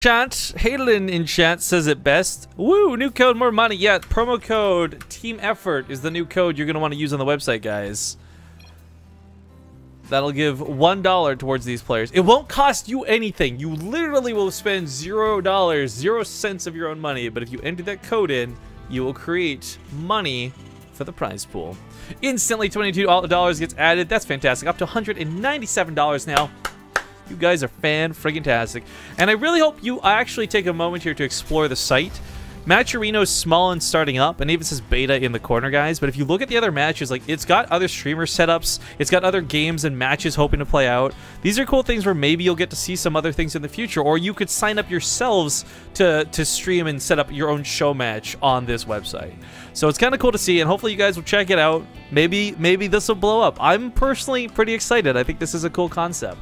Chat, Hayden in chat says it best. Woo, new code, more money. Yeah, promo code Team Effort is the new code you're going to want to use on the website, guys. That'll give $1 towards these players. It won't cost you anything. You literally will spend $0, 0 cents of your own money. But if you enter that code in, you will create money for the prize pool. Instantly, $22 gets added. That's fantastic. Up to $197 now. You guys are fan-friggin-tastic. And I really hope you actually take a moment here to explore the site. MATCHERINO is small and starting up, and even says beta in the corner, guys. But if you look at the other matches, like, it's got other streamer setups. It's got other games and matches hoping to play out. These are cool things where maybe you'll get to see some other things in the future, or you could sign up yourselves to stream and set up your own show match on this website. So it's kind of cool to see, and hopefully you guys will check it out. Maybe this will blow up. I'm personally pretty excited. I think this is a cool concept.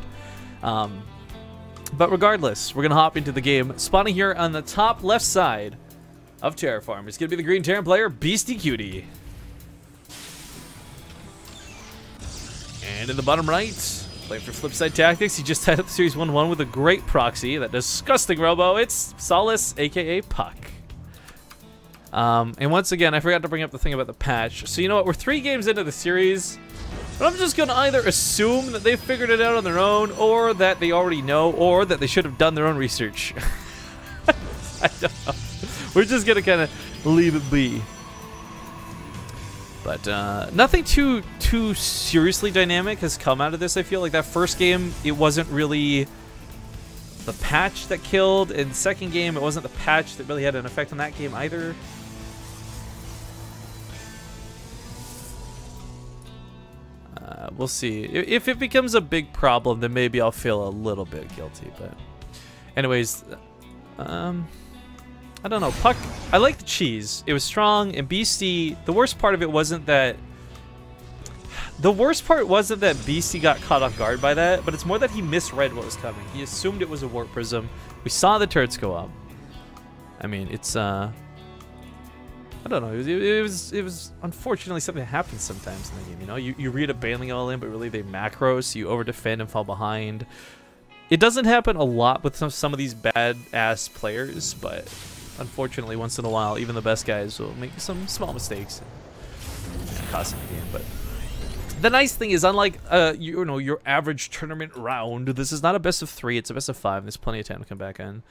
But regardless, we're going to hop into the game. Spawning here on the top left side of Terraform. It's going to be the green Terran player, Beastyqt. And in the bottom right, playing for Flipside Tactics, he just tied up the Series 1-1 with a great proxy. That disgusting robo. It's Solace, a.k.a. Puck. And once again, I forgot to bring up the thing about the patch. So you know what? We're 3 games into the series. But I'm just going to either assume that they've figured it out on their own, or that they already know, or that they should have done their own research. I don't know. We're just going to kind of leave it be. But nothing too seriously dynamic has come out of this, I feel. Like that first game, it wasn't really the patch that killed. And second game, it wasn't the patch that really had an effect on that game either. We'll see. If it becomes a big problem, then maybe I'll feel a little bit guilty. But anyways, I don't know. Puck, I like the cheese. It was strong. And Beasty, the worst part of it wasn't that... The worst part wasn't that Beasty got caught off guard by that, but it's more that he misread what was coming. He assumed it was a warp prism. We saw the turrets go up. I mean, it's... I don't know. It was unfortunately something that happens sometimes in the game. You know, you read a bailing all in, but really they macro, so you over defend and fall behind. It doesn't happen a lot with some of these bad ass players, but unfortunately, once in a while, even the best guys will make some small mistakes and cost them the game. But the nice thing is, unlike you know, your average tournament round, this is not a best of 3; it's a best of 5. There's plenty of time to come back in,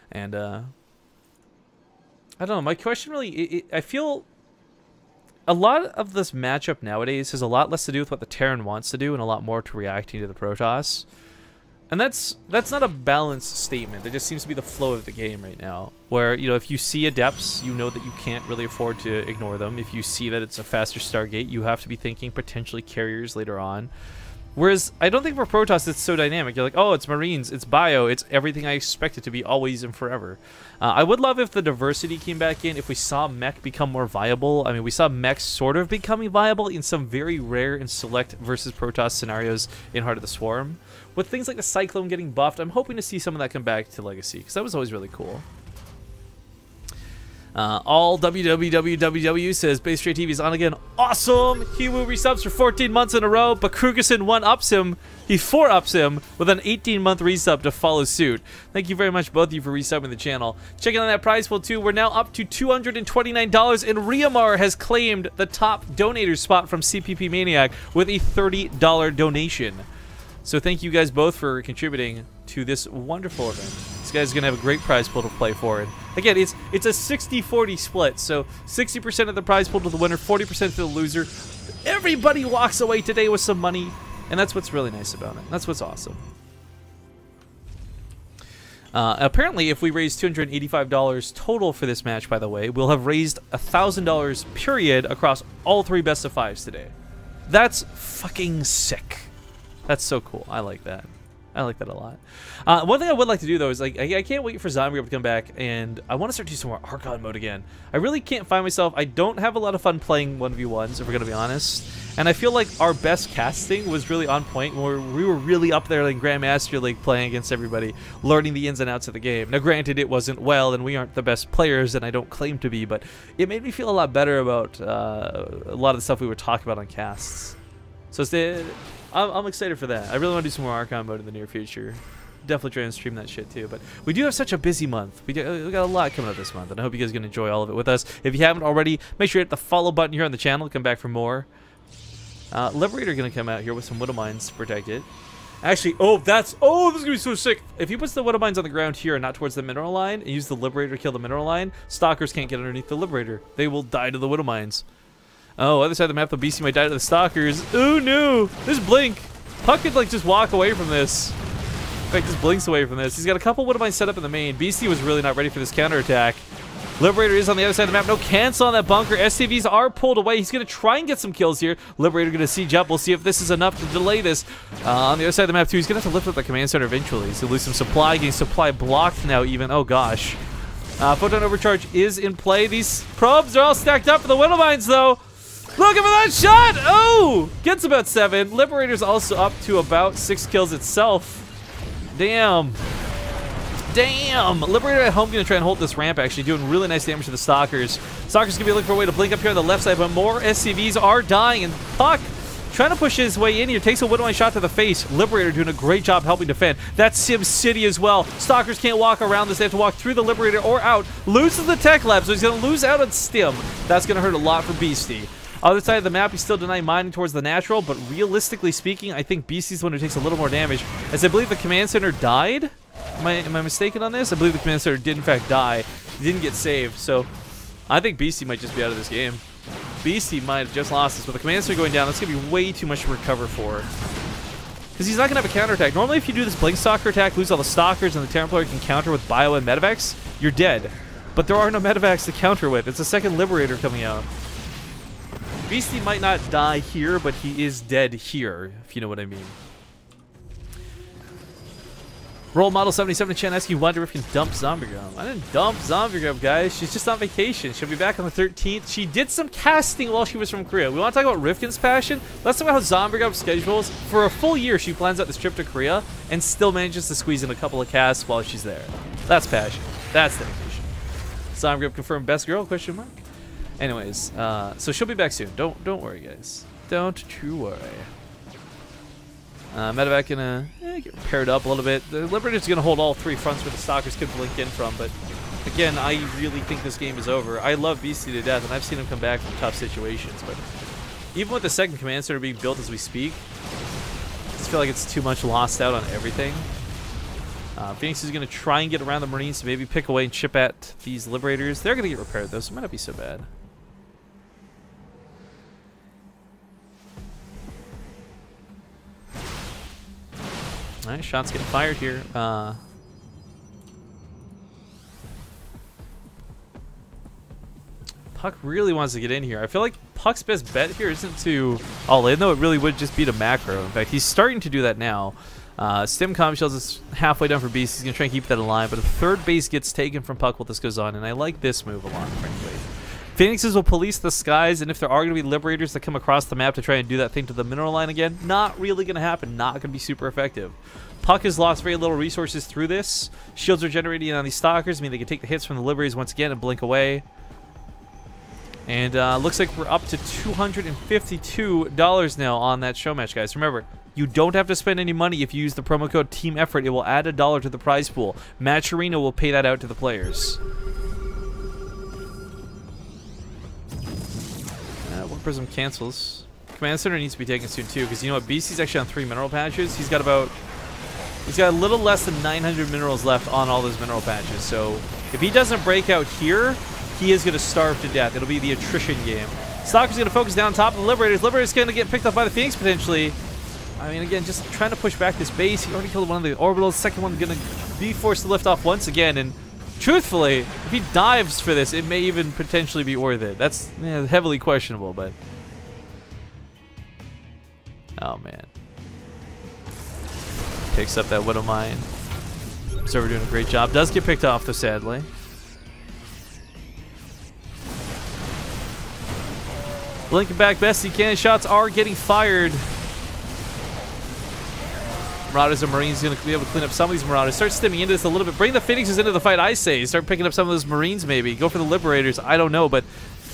and I don't know. My question really, I feel a lot of this matchup nowadays has a lot less to do with what the Terran wants to do and a lot more to reacting to the Protoss. And that's not a balanced statement. That just seems to be the flow of the game right now. Where, you know, if you see adepts, you know that you can't really afford to ignore them. If you see that it's a faster Stargate, you have to be thinking potentially carriers later on. Whereas, I don't think for Protoss it's so dynamic. You're like, oh, it's Marines, it's Bio, it's everything I expect it to be always and forever. I would love if the diversity came back in, if we saw mech become more viable. I mean, we saw mech sort of becoming viable in some very rare and select versus Protoss scenarios in Heart of the Swarm. With things like the Cyclone getting buffed, I'm hoping to see some of that come back to Legacy, because that was always really cool. All WWWWW says Beastyqt TV is on again. Awesome! Hiwu resubs for 14 months in a row, but Krugerson 1-ups him. He 4-ups him with an 18-month resub to follow suit. Thank you very much, both of you, for resubbing the channel. Checking on that prize pool, too. We're now up to $229, and Riamar has claimed the top donator spot from CPP Maniac with a $30 donation. So thank you guys both for contributing to this wonderful event. This guy's gonna have a great prize pool to play for. And again, it's a 60-40 split, so 60% of the prize pool to the winner, 40% to the loser. Everybody walks away today with some money, and that's what's really nice about it. That's what's awesome. Apparently, if we raise $285 total for this match, by the way, we'll have raised $1,000 period across all 3 best of 5s today. That's fucking sick. That's so cool. I like that. I like that a lot. One thing I would like to do, though, is like I can't wait for Zombie to come back, and I want to start doing some more Archon mode again. I really can't find myself. I don't have a lot of fun playing 1v1s, if we're going to be honest. And I feel like our best casting was really on point, where we were really up there like Grandmaster League playing against everybody, learning the ins and outs of the game. Now, granted, it wasn't well, and we aren't the best players, and I don't claim to be, but it made me feel a lot better about a lot of the stuff we were talking about on casts. So I'm excited for that. I really want to do some more Archon mode in the near future. definitely try and stream that shit too. But we do have such a busy month. We got a lot coming up this month, and I hope you guys are gonna enjoy all of it with us. If you haven't already, make sure you hit the follow button here on the channel. Come back for more. Liberator gonna come out here with some Widow Mines to protect it. Actually, this is gonna be so sick. If he puts the Widow Mines on the ground here and not towards the mineral line, and use the Liberator to kill the mineral line, Stalkers can't get underneath the Liberator. They will die to the Widow Mines. Oh, other side of the map, the Beastie might die to the Stalkers. Oh no! There's Blink. Puck could like just walk away from this. In fact, just blinks away from this. He's got a couple Widow Mines set up in the main. Beastie was really not ready for this counterattack. Liberator is on the other side of the map. No cancel on that bunker. SCVs are pulled away. He's going to try and get some kills here. Liberator going to siege up. We'll see if this is enough to delay this. On the other side of the map, too, he's going to have to lift up the command center eventually. He's going to lose some supply. Getting supply blocked now, even. Oh, gosh. Photon Overcharge is in play. These probes are all stacked up for the Widow Mines, though. Looking for that shot! Oh! Gets about 7. Liberator's also up to about 6 kills itself. Damn. Damn! Liberator at home gonna try and hold this ramp, actually, doing really nice damage to the Stalkers. Stalkers gonna be looking for a way to blink up here on the left side, but more SCVs are dying, and Puck trying to push his way in here, takes a Widow Mine shot to the face. Liberator doing a great job helping defend. That's Sim City as well. Stalkers can't walk around this, they have to walk through the Liberator or out. Loses the tech lab, so he's gonna lose out on Stim. That's gonna hurt a lot for Beastie. Other side of the map, he's still denying mining towards the natural, but realistically speaking, I think Beastie's the one who takes a little more damage, as I believe the command center died. Am I mistaken on this? I believe the command center did in fact die. He didn't get saved, so I think Beastie might just be out of this game. Beastie might have just lost this, but the command center going down, that's going to be way too much to recover for. Because he's not going to have a counterattack. Normally if you do this Blink Stalker attack, lose all the Stalkers, and the Templar can counter with Bio and Medivacs, you're dead. But there are no Medivacs to counter with. It's a second Liberator coming out. Beastie might not die here, but he is dead here, if you know what I mean. Role Model 77 in chat asking, wonder if you can dump Zombie-Grub. I didn't dump Zombie-Grub, guys. She's just on vacation. She'll be back on the 13th. She did some casting while she was from Korea. We want to talk about Rifkin's passion? Let's talk about how Zombie-Grub schedules. For a full year, she plans out this trip to Korea and still manages to squeeze in a couple of casts while she's there. That's passion. That's dedication. Zombie-Grub confirmed best girl? Question mark. Anyways, so she'll be back soon. Don't worry, guys. Don't you worry. Medevac gonna get paired up a little bit. The Liberator's gonna hold all 3 fronts where the Stalkers could blink in from, but again, I really think this game is over. I love Beastie to death, and I've seen him come back from tough situations, but even with the second command center being built as we speak, I just feel like it's too much lost out on everything. Phoenix is gonna try and get around the Marines to maybe pick away and chip at these Liberators. They're gonna get repaired though, so it might not be so bad. Alright, shots getting fired here. Puck really wants to get in here. I feel like Puck's best bet here isn't to all in, though. It really would just be to macro. In fact, he's starting to do that now. Stim Comm Shells is halfway done for Beast. He's going to try and keep that alive, but a third base gets taken from Puck while this goes on, and I like this move a lot, frankly. Phoenixes will police the skies, and if there are going to be Liberators that come across the map to try and do that thing to the mineral line again, not really going to happen. Not going to be super effective. Puck has lost very little resources through this. Shields are generating on these Stalkers. I mean, they can take the hits from the Liberators once again and blink away. And looks like we're up to $252 now on that show match, guys. Remember, you don't have to spend any money if you use the promo code Team Effort. It will add $1 to the prize pool. MATCHERINO will pay that out to the players. One Prism cancels. Command Center needs to be taken soon too, because you know what? Beastie's actually on 3 mineral patches. He's got a little less than 900 minerals left on all those mineral patches. So if he doesn't break out here, he is going to starve to death. It'll be the attrition game. Stalker's going to focus down top of the Liberators. Liberator's going to get picked up by the Phoenix potentially. I mean, again, just trying to push back this base. He already killed one of the orbitals. Second one's going to be forced to lift off once again. And truthfully, if he dives for this, it may even potentially be worth it. That's heavily questionable, but... Oh, man. Picks up that Widow Mine. Observer doing a great job. Does get picked off, though, sadly. Blinking back best he can. Shots are getting fired. Marauders and Marines going to be able to clean up some of these Marauders. Start stimming into this a little bit. Bring the Phoenixes into the fight, I say. Start picking up some of those Marines, maybe. Go for the Liberators. I don't know, but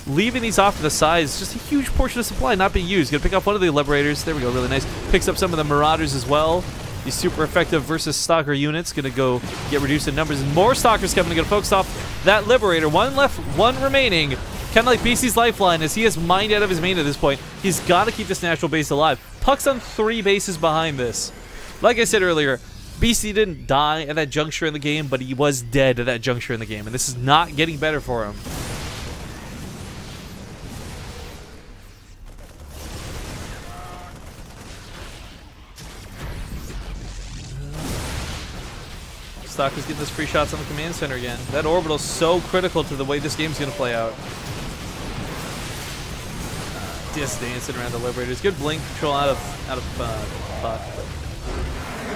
leaving these off to the side is just a huge portion of supply not being used. Going to pick up one of the Liberators. There we go, really nice. Picks up some of the Marauders as well. The super effective versus Stalker unit's gonna go get reduced in numbers. More Stalkers coming to get focused off that Liberator. One left, one remaining. Kind of like Beasty's lifeline, as he has mined out of his main at this point. He's got to keep this natural base alive. Puck's on 3 bases behind this. Like I said earlier, Beasty didn't die at that juncture in the game, but he was dead at that juncture in the game, and this is not getting better for him. Stalker's getting those free shots on the command center again. That orbital's so critical to the way this game's going to play out. Just dancing around the Liberators. Good blink control out of Puck.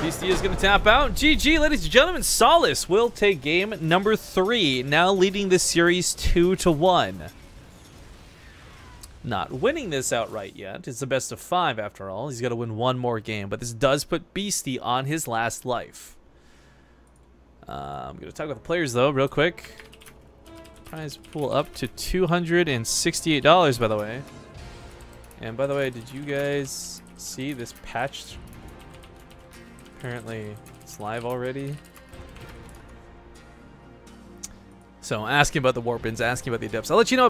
Beasty is going to tap out. GG, ladies and gentlemen. Solace will take game number 3, now leading this series 2-1. Not winning this outright yet. It's the best of 5 after all. He's got to win 1 more game, but this does put Beasty on his last life. I'm going to talk with the players, though, real quick. Prize pool up to $268, by the way. And by the way, did you guys see this patch? Apparently, it's live already. So, asking about the Warpins, asking about the Adepts. I'll let you know.